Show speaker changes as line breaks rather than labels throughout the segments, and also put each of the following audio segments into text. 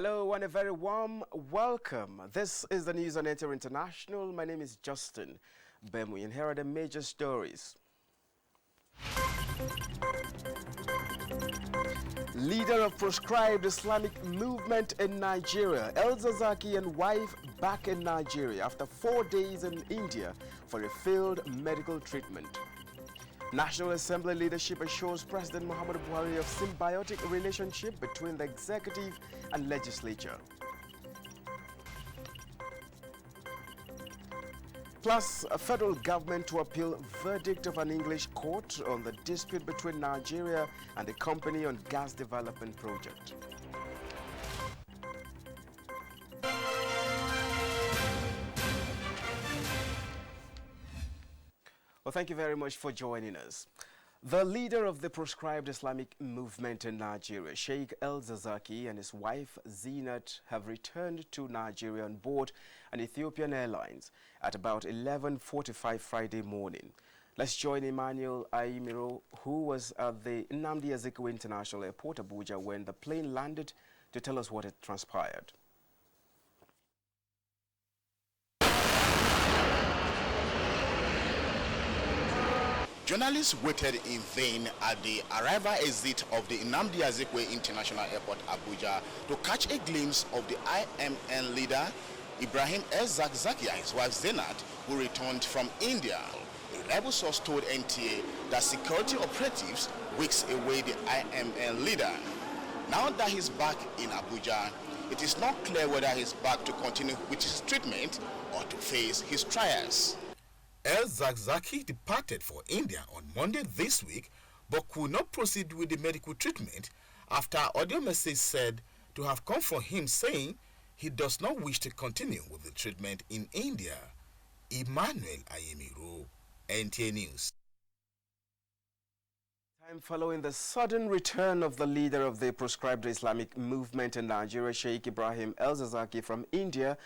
Hello and a very warm welcome. This is the news on NTA International. My name is Justin Bemwi and here are the major stories. Leader of proscribed Islamic movement in Nigeria, El-Zazaki and wife back in Nigeria after 4 days in India for a failed medical treatment. National Assembly leadership assures President Muhammadu Buhari of symbiotic relationship between the executive and legislature. Plus, a federal government to appeal verdict of an English court on the dispute between Nigeria and the company on gas development project. Well, thank you very much for joining us. The leader of the proscribed Islamic movement in Nigeria, Sheikh El-Zazaki, and his wife Zinat have returned to Nigeria on board an Ethiopian Airlines at about 11:45 Friday morning. Let's join Emmanuel Aimiro, who was at the Nnamdi Azikiwe International Airport, Abuja, when the plane landed, to tell us what had transpired.
Journalists waited in vain at the arrival exit of the Nnamdi Azikiwe International Airport, Abuja, to catch a glimpse of the IMN leader, Ibrahim El-Zazaki, and his wife Zinat, who returned from India. A reliable source told NTA that security operatives whisked away the IMN leader. Now that he's back in Abuja, it is not clear whether he's back to continue with his treatment or to face his trials. El-Zazaki departed for India on Monday this week, but could not proceed with the medical treatment after audio message said to have come from him saying he does not wish to continue with the treatment in India. Emmanuel Ayemiro, NTA News.
Time following the sudden return of the leader of the proscribed Islamic movement in Nigeria, Sheikh Ibrahim El-Zazaki, from India,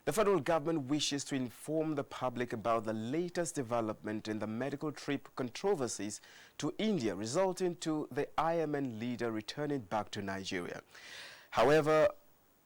the federal government wishes to inform the public about the latest development in the medical trip controversies to India, resulting to the IMN leader returning back to Nigeria. However,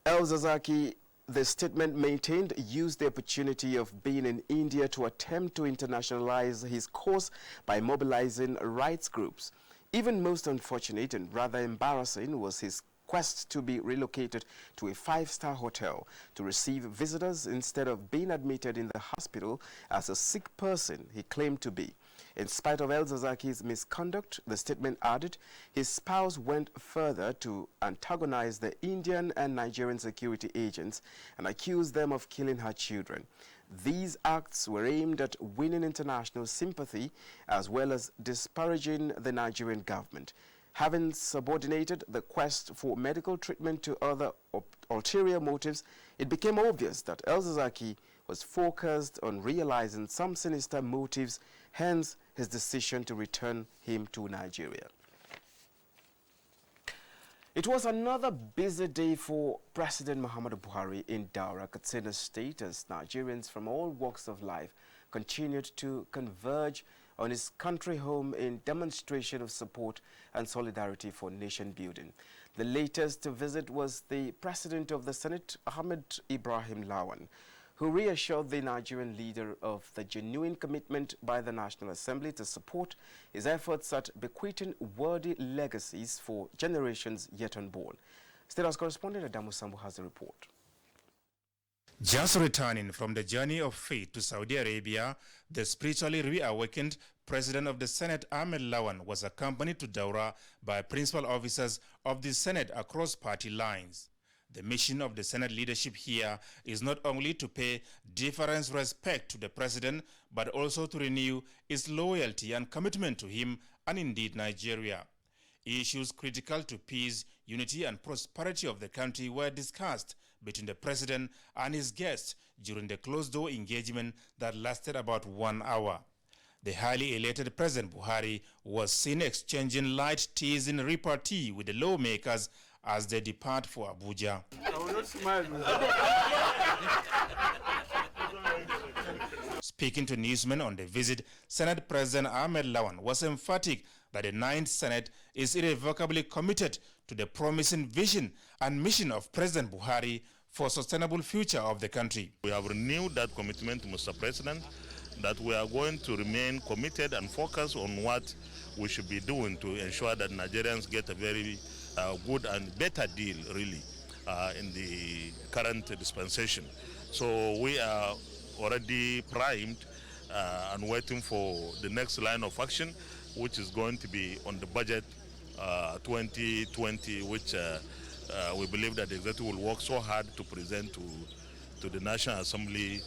El-Zazaki, the statement maintained, used the opportunity of being in India to attempt to internationalize his cause by mobilizing rights groups. Even most unfortunate and rather embarrassing was his quest to be relocated to a 5-star hotel to receive visitors instead of being admitted in the hospital as a sick person he claimed to be. In spite of El-Zazaki's misconduct, the statement added, his spouse went further to antagonize the Indian and Nigerian security agents and accused them of killing her children. These acts were aimed at winning international sympathy as well as disparaging the Nigerian government. Having subordinated the quest for medical treatment to other ulterior motives, it became obvious that El-Zazaki was focused on realizing some sinister motives, hence his decision to return him to Nigeria. It was another busy day for President Muhammadu Buhari in Daura, Katsina State, as Nigerians from all walks of life continued to converge on his country home in demonstration of support and solidarity for nation building. The latest visit was the President of the Senate, Ahmed Ibrahim Lawan, who reassured the Nigerian leader of the genuine commitment by the National Assembly to support his efforts at bequeathing worthy legacies for generations yet unborn. State House correspondent Adamu Sambu has a report.
Just returning from the journey of faith to Saudi Arabia, the spiritually reawakened President of the Senate, Ahmed Lawan, was accompanied to Daura by principal officers of the Senate across party lines. The mission of the Senate leadership here is not only to pay deference respect to the President, but also to renew its loyalty and commitment to him and indeed Nigeria. Issues critical to peace, unity and prosperity of the country were discussed between the President and his guests during the closed-door engagement that lasted about 1 hour. The highly elated President Buhari was seen exchanging light teasing repartee with the lawmakers as they depart for Abuja. Speaking to newsmen on the visit, Senate President Ahmed Lawan was emphatic that the 9th Senate is irrevocably committed to the promising vision and mission of President Buhari for sustainable future of the country.
We have renewed that commitment to Mr. President, that we are going to remain committed and focused on what we should be doing to ensure that Nigerians get a very good and better deal, really, in the current dispensation. So we are already primed and waiting for the next line of action, which is going to be on the budget 2020, which we believe that the executive will work so hard to present to the National Assembly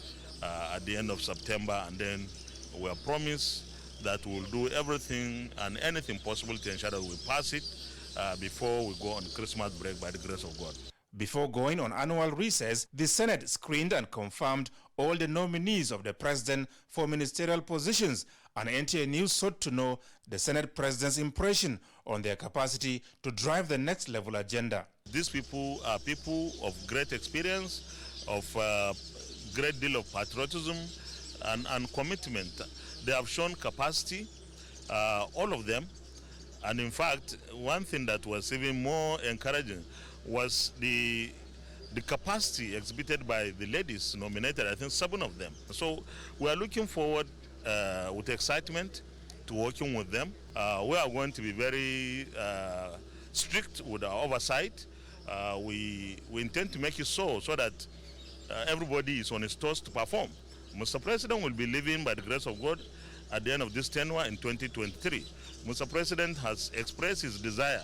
at the end of September, and then we are promised that we will do everything and anything possible to ensure that we pass it before we go on Christmas break by the grace of God.
Before going on annual recess, the Senate screened and confirmed all the nominees of the president for ministerial positions, and NTA News sought to know the Senate president's impression on their capacity to drive the next level agenda.
These people are people of great experience, of great deal of patriotism and commitment. They have shown capacity, all of them. And in fact, one thing that was even more encouraging was the capacity exhibited by the ladies nominated, I think 7 of them. So we are looking forward with excitement to working with them. We are going to be very strict with our oversight. We intend to make it so that everybody is on his toes to perform. Mr. President will be leaving by the grace of God at the end of this tenure in 2023. Mr. President has expressed his desire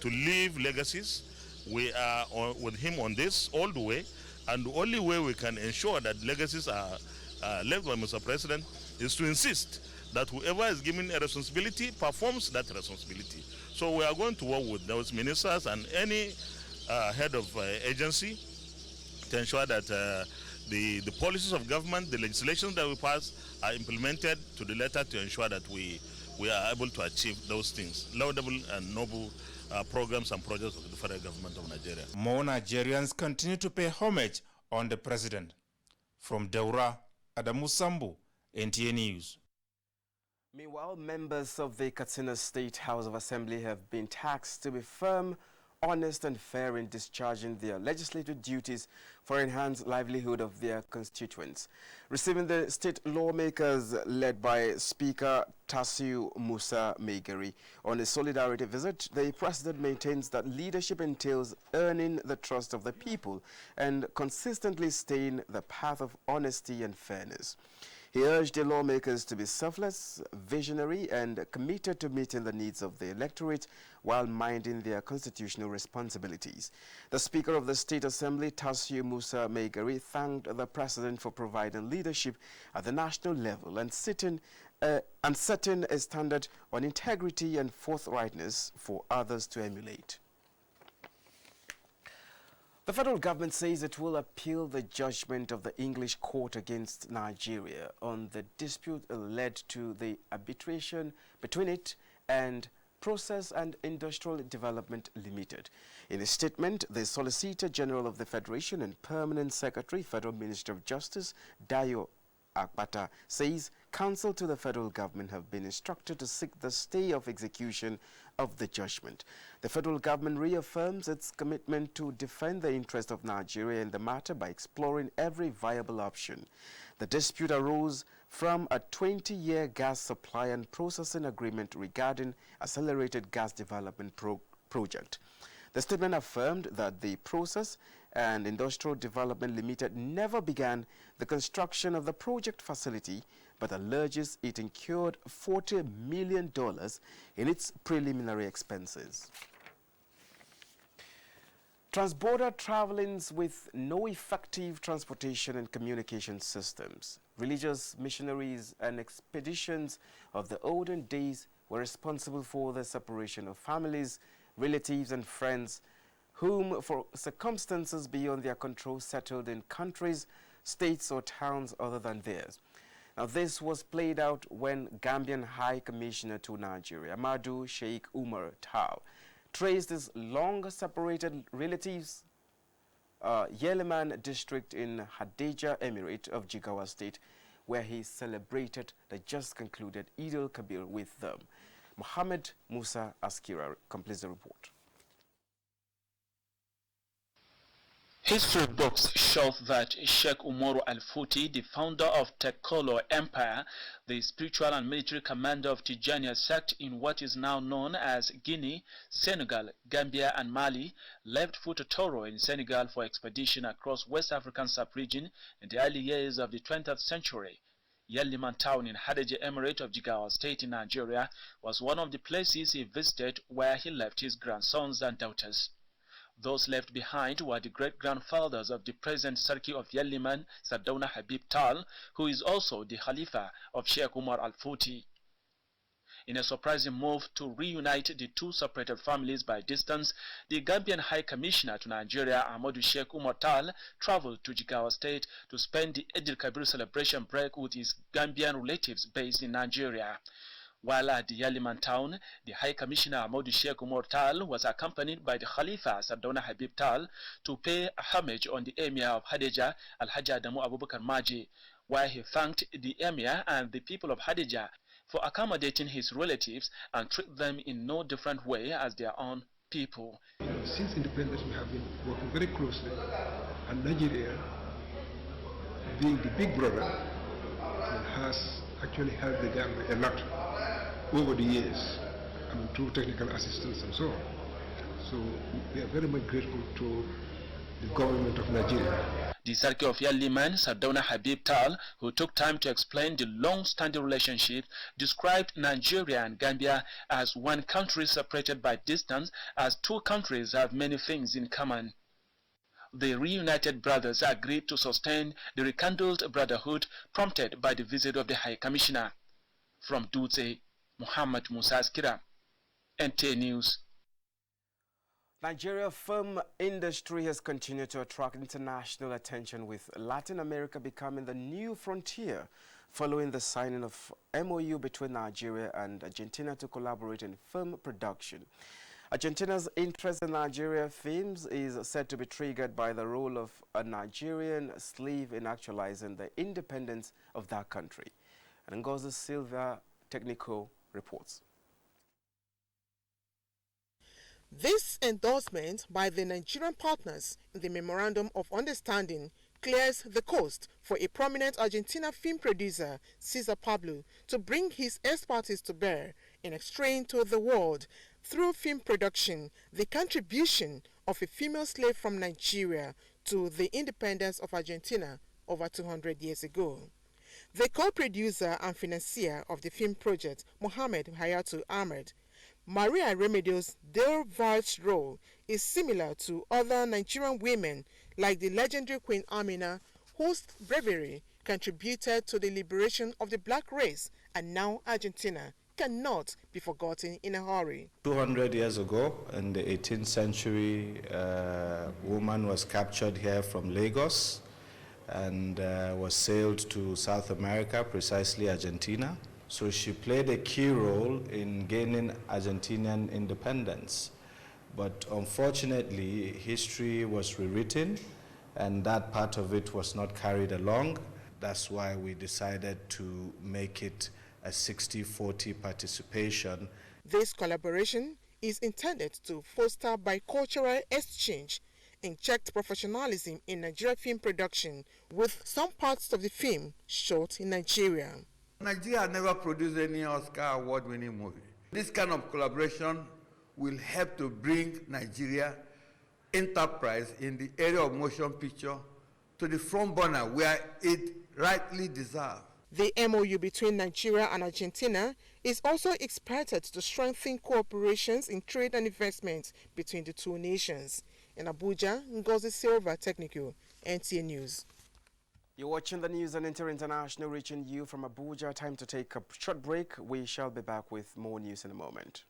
to leave legacies. We are with him on this all the way, and the only way we can ensure that legacies are left by Mr. President is to insist that whoever is given a responsibility performs that responsibility. So we are going to work with those ministers and any head of agency to ensure that the policies of government, the legislations that we pass are implemented to the letter to ensure that we are able to achieve those things, laudable and noble programs and projects of the federal government of Nigeria.
More Nigerians continue to pay homage on the president. From Daura, Adamu Sambu, NTA News.
Meanwhile, members of the Katsina State House of Assembly have been tasked to be firm, honest and fair in discharging their legislative duties for enhanced livelihood of their constituents. Receiving the state lawmakers led by Speaker Tasiu Musa Megari on a solidarity visit, the president maintains that leadership entails earning the trust of the people and consistently staying the path of honesty and fairness. He urged the lawmakers to be selfless, visionary, and committed to meeting the needs of the electorate while minding their constitutional responsibilities. The Speaker of the State Assembly, Tasiu Musa Megari, thanked the President for providing leadership at the national level and setting a standard on integrity and forthrightness for others to emulate. The federal government says it will appeal the judgment of the English court against Nigeria on the dispute led to the arbitration between it and Process and Industrial Development Limited. In a statement, the Solicitor General of the Federation and Permanent Secretary, Federal Minister of Justice, Dayo Akpata, says counsel to the federal government have been instructed to seek the stay of execution of the judgment. The federal government reaffirms its commitment to defend the interest of Nigeria in the matter by exploring every viable option. The dispute arose from a 20-year gas supply and processing agreement regarding accelerated gas development project. The statement affirmed that the Process and Industrial Development Limited never began the construction of the project facility, but alleges it incurred $40 million in its preliminary expenses. Transborder travelings with no effective transportation and communication systems. Religious missionaries and expeditions of the olden days were responsible for the separation of families, relatives and friends whom, for circumstances beyond their control, settled in countries, states or towns other than theirs. Now, this was played out when Gambian High Commissioner to Nigeria, Madu Sheikh Umar Tau, traced his long-separated relatives, Yeleman district in Hadejia Emirate of Jigawa State, where he celebrated the just concluded Eid al-Kabir with them. Mohammed Musa Askira completes the report.
History books show that Sheikh Umaru Al-Futi, the founder of Tekolo Empire, the spiritual and military commander of Tijaniya sect in what is now known as Guinea, Senegal, Gambia and Mali, left Futa Toro in Senegal for expedition across West African sub-region in the early years of the 20th century. Yelliman town in Hadejia Emirate of Jigawa State in Nigeria was one of the places he visited, where he left his grandsons and daughters. Those left behind were the great-grandfathers of the present Sarki of Yelliman, Sardauna Habib Tal, who is also the Khalifa of Sheikh Umar Al-Futi. In a surprising move to reunite the two separated families by distance, the Gambian High Commissioner to Nigeria, Ahmadu Sheikh Umar Tal, traveled to Jigawa State to spend the Eid al-Kabir celebration break with his Gambian relatives based in Nigeria. While at the Yelliman town, the High Commissioner Ahmadu Sheikh Umar Tal was accompanied by the Khalifa Sardauna Habib Tal to pay homage on the Emir of Hadejia, Al-Hajj Adamu Abubakar Maji, where he thanked the Emir and the people of Hadejia for accommodating his relatives and treat them in no different way as their own people.
Since independence, we have been working very closely, and Nigeria, being the big brother, has actually helped the Gambia a lot over the years, through technical assistance and so on. So we are very much grateful to the government of Nigeria.
The Sarki of Yelliman, Sardauna Habib Tal, who took time to explain the long-standing relationship, described Nigeria and Gambia as one country separated by distance, as two countries have many things in common. The reunited brothers agreed to sustain the rekindled brotherhood prompted by the visit of the High Commissioner. From Dutse, Muhammad Musa Askira, NTA News.
Nigeria's film industry has continued to attract international attention, with Latin America becoming the new frontier following the signing of MOU between Nigeria and Argentina to collaborate in film production. Argentina's interest in Nigeria films is said to be triggered by the role of a Nigerian slave in actualizing the independence of that country. And Ngozi Silva Technical reports.
This endorsement by the Nigerian partners in the Memorandum of Understanding clears the coast for a prominent Argentina film producer, Cesar Pablo, to bring his expertise to bear in explaining to the world, through film production, the contribution of a female slave from Nigeria to the independence of Argentina over 200 years ago. The co-producer and financier of the film project, Mohamed Hayatu Ahmed, Maria Remedios Del Val's role is similar to other Nigerian women like the legendary Queen Amina, whose bravery contributed to the liberation of the black race, and now Argentina cannot be forgotten in a hurry.
200 years ago, in the 18th century, a woman was captured here from Lagos and was sailed to South America, precisely Argentina. So she played a key role in gaining Argentinian independence. But unfortunately, history was rewritten, and that part of it was not carried along. That's why we decided to make it a 60-40 participation.
This collaboration is intended to foster bicultural exchange, inject professionalism in Nigerian film production, with some parts of the film shot in Nigeria.
Nigeria never produced any Oscar award-winning movie. This kind of collaboration will help to bring Nigeria enterprise in the area of motion picture to the front burner where it rightly deserves.
The MOU between Nigeria and Argentina is also expected to strengthen cooperations in trade and investment between the two nations. In Abuja, Ngozi Silva Technical, NTA News.
You're watching the news on NTA International, reaching you from Abuja. Time to take a short break. We shall be back with more news in a moment.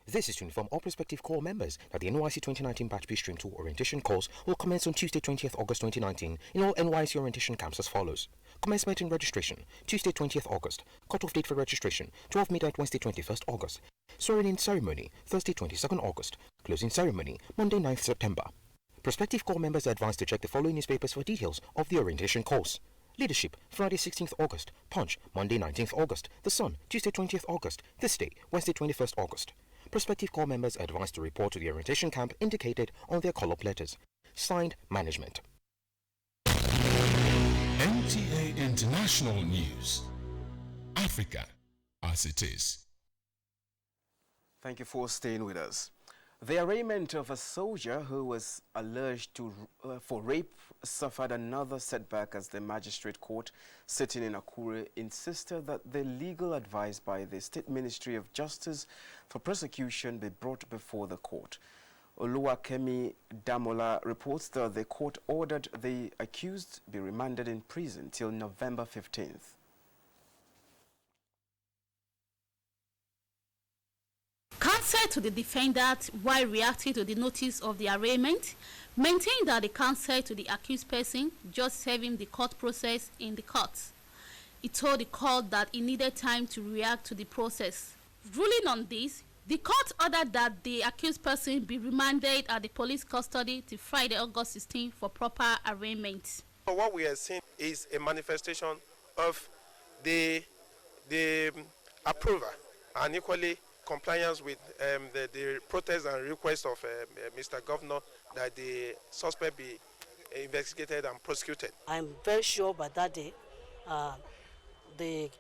This is to inform all prospective corps members that the NYC 2019 Batch B Stream 2 orientation course will commence on Tuesday, 20th August 2019 in all NYC orientation camps as follows. Commencement and registration, Tuesday, 20th August. Cut-off date for registration, 12 midnight Wednesday, 21st August. Swearing-in ceremony, Thursday, 22nd August. Closing ceremony, Monday, 9th September. Prospective corps members are advised to check the following newspapers for details of the orientation course: Leadership, Friday 16th August. Punch, Monday 19th August. The Sun, Tuesday 20th August. This day, Wednesday 21st August. Prospective corps members advised to report to the orientation camp indicated on their call-up letters. Signed, Management.
NTA International News. Africa as it is.
Thank you for staying with us. The arraignment of a soldier who was alleged for rape suffered another setback as the magistrate court sitting in Akure insisted that the legal advice by the State Ministry of Justice for prosecution be brought before the court. Oluwakemi Damola reports that the court ordered the accused be remanded in prison till November 15th.
Counsel to the defendant, while reacting to the notice of the arraignment, maintained that the counsel to the accused person just serving the court process in the court. He told the court that he needed time to react to the process. Ruling on this, the court ordered that the accused person be remanded at the police custody till Friday, August 16 for proper arraignment.
What we are seeing is a manifestation of the approval and equally compliance with the protest and request of Mr. Governor that the suspect be investigated and prosecuted.
I'm very sure by that day, the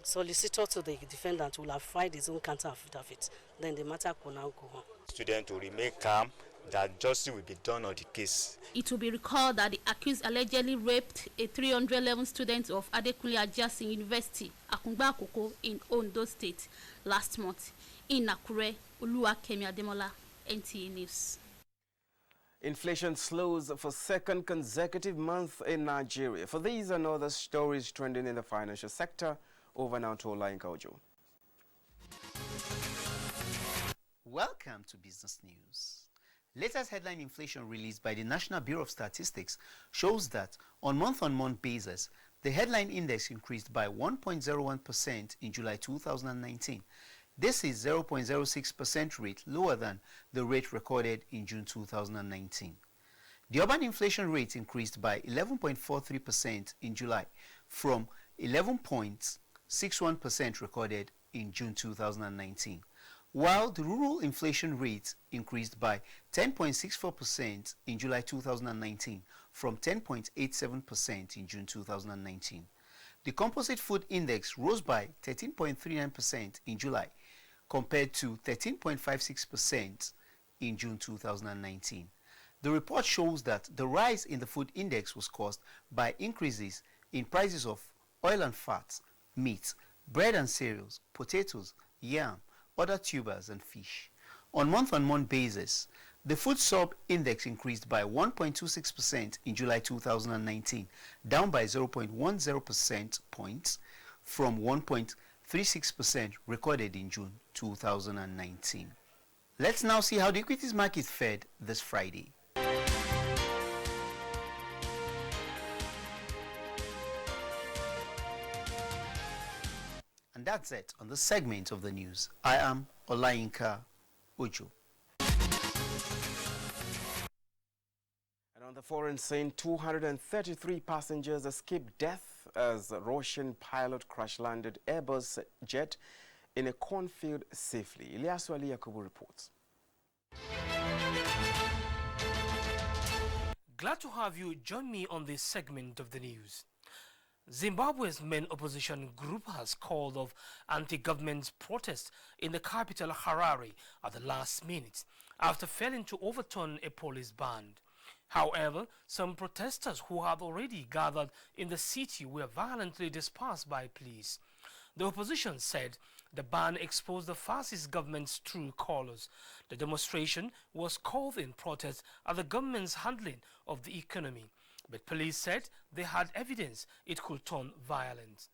solicitor to the defendant will have filed his own counter affidavit. Then the matter will now go on.
Student to remain calm, that justice will be done on the case.
It will be recalled that the accused allegedly raped a 311 student of Adekunle Ajasin University, Akungba Akoko, in Ondo State last month. In Akure, Oluwakemi Ademola, NTA News.
Inflation slows for second consecutive month in Nigeria. For these and other stories trending in the financial sector, over now to Olainka Ojo.
Welcome to Business News. Latest headline inflation released by the National Bureau of Statistics shows that on month-on-month basis, the headline index increased by 1.01% in July 2019. This is 0.06% rate lower than the rate recorded in June 2019. The urban inflation rate increased by 11.43% in July from 11.61% recorded in June 2019. While the rural inflation rate increased by 10.64% in July 2019 from 10.87% in June 2019. The composite food index rose by 13.39% in July compared to 13.56% in June 2019. The report shows that the rise in the food index was caused by increases in prices of oil and fats, meat, bread and cereals, potatoes, yam, other tubers and fish. On month-on-month basis, the food sub-index increased by 1.26% in July 2019, down by 0.10% points from 1.36% recorded in June 2019. Let's now see how the equities market fared this Friday. And that's it on this segment of the news. I am Olainka Ojo.
And on the foreign scene, 233 passengers escaped death as a Russian pilot crash-landed Airbus jet in a cornfield safely. Ilyasu Ali Yakubu reports.
Glad to have you join me on this segment of the news. Zimbabwe's main opposition group has called off anti-government protests in the capital Harare at the last minute after failing to overturn a police ban. However, some protesters who had already gathered in the city were violently dispersed by police. The opposition said the ban exposed the fascist government's true colors. The demonstration was called in protest at the government's handling of the economy, but police said they had evidence it could turn violent.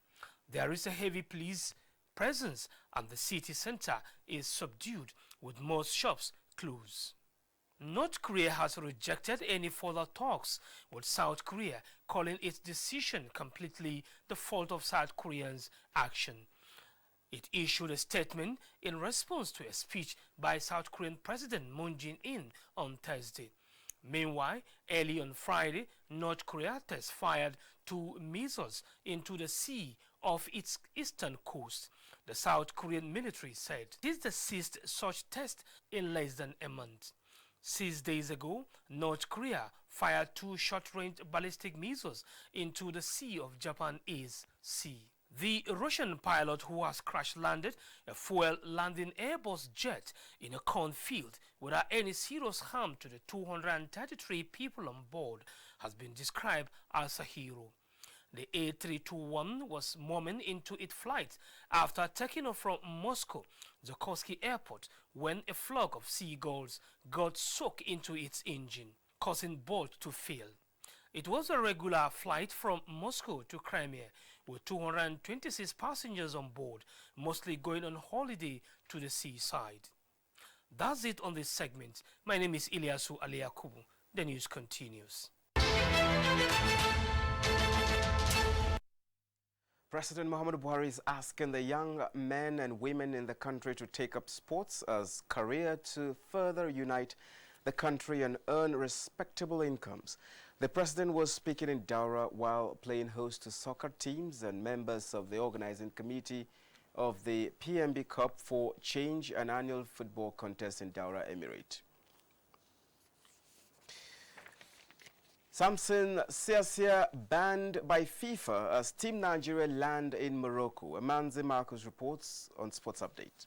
There is a heavy police presence and the city center is subdued with most shops closed. North Korea has rejected any further talks with South Korea, calling its decision completely the fault of South Koreans' action. It issued a statement in response to a speech by South Korean President Moon Jae-in on Thursday. Meanwhile, early on Friday, North Korea test fired 2 missiles into the sea off its eastern coast. The South Korean military said this is the 6th such test in less than a month. 6 days ago, North Korea fired 2 short-range ballistic missiles into the Sea of Japan-East Sea. The Russian pilot who has crash-landed a fuel-landing Airbus jet in a cornfield without any serious harm to the 233 people on board has been described as a hero. The A321 was moments into its flight after taking off from Moscow Zhukovsky Airport when a flock of seagulls got soaked into its engine, causing both to fail. It was a regular flight from Moscow to Crimea with 226 passengers on board, mostly going on holiday to the seaside. That's it on this segment. My name is Ilyasu Aliakubu. The news continues.
President Muhammadu Buhari is asking the young men and women in the country to take up sports as career to further unite the country and earn respectable incomes. The president was speaking in Daura while playing host to soccer teams and members of the organizing committee of the PMB Cup for Change, an annual football contest in Daura Emirate. Samson Siasia banned by FIFA as Team Nigeria land in Morocco. Amanzi Marcus reports on Sports Update.